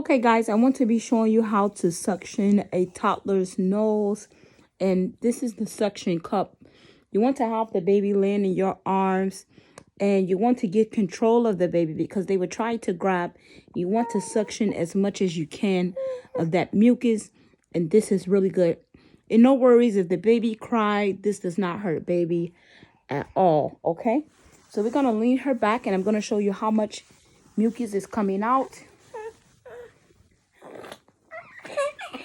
Okay, guys, I want to be showing you how to suction a toddler's nose. And this is the suction cup. You want to have the baby laying in your arms. And you want to get control of the baby because they would try to grab. You want to suction as much as you can of that mucus. And this is really good. And no worries if the baby cried. This does not hurt baby at all. Okay? So we're going to lean her back. And I'm going to show you how much mucus is coming out.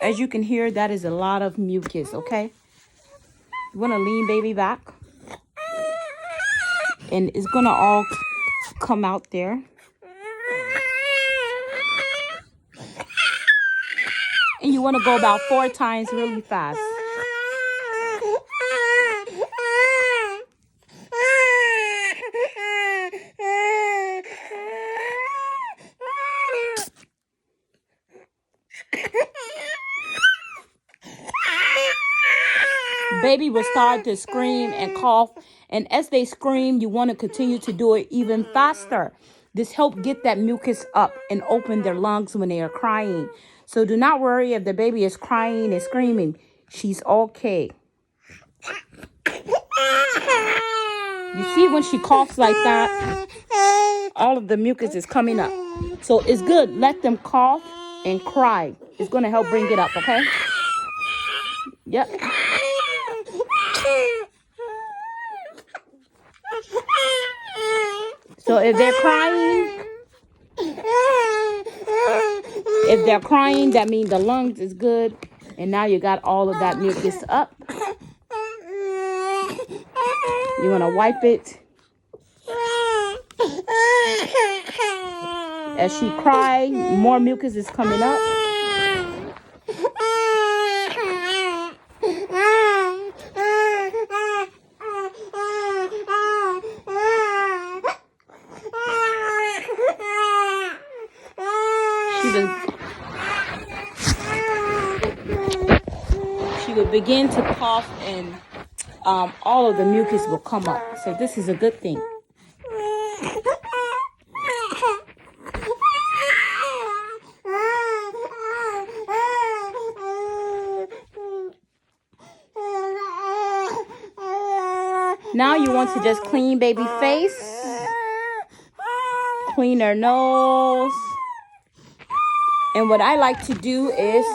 As you can hear, that is a lot of mucus, okay? You want to lean baby back. And it's going to all come out there. And you want to go about 4 times really fast. Baby will start to scream and cough. And as they scream, you want to continue to do it even faster. This helps get that mucus up and open their lungs when they are crying. So do not worry if the baby is crying and screaming. She's okay. You see when she coughs like that, all of the mucus is coming up. So it's good. Let them cough and cry. It's going to help bring it up, okay? Yep. So if they're crying, that means the lungs is good. And now you got all of that mucus up. You want to wipe it. As she cries, more mucus is coming up. She would begin to cough and all of the mucus will come up. So this is a good thing. Now you want to just clean baby face. Clean her nose. And what I like to do is,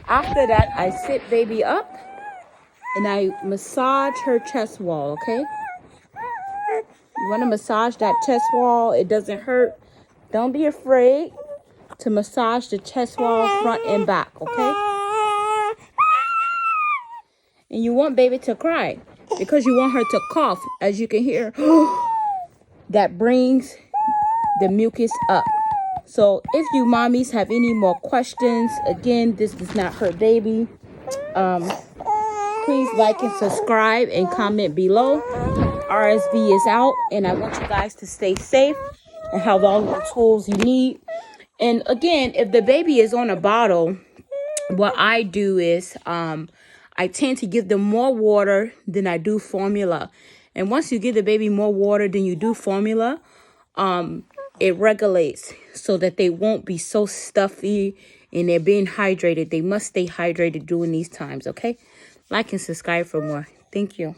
after that, I sit baby up and I massage her chest wall, okay? You want to massage that chest wall. It doesn't hurt. Don't be afraid to massage the chest wall front and back, okay? And you want baby to cry because you want her to cough. As you can hear, that brings the mucus up. So if you mommies have any more questions, again, this does not hurt baby. Please like and subscribe and comment below. RSV is out, and I want you guys to stay safe and have all the tools you need. And again, if the baby is on a bottle, what I do is I tend to give them more water than I do formula. And once you give the baby more water than you do formula, it regulates so that they won't be so stuffy and they're being hydrated. They must stay hydrated during these times, okay? Like and subscribe for more. Thank you.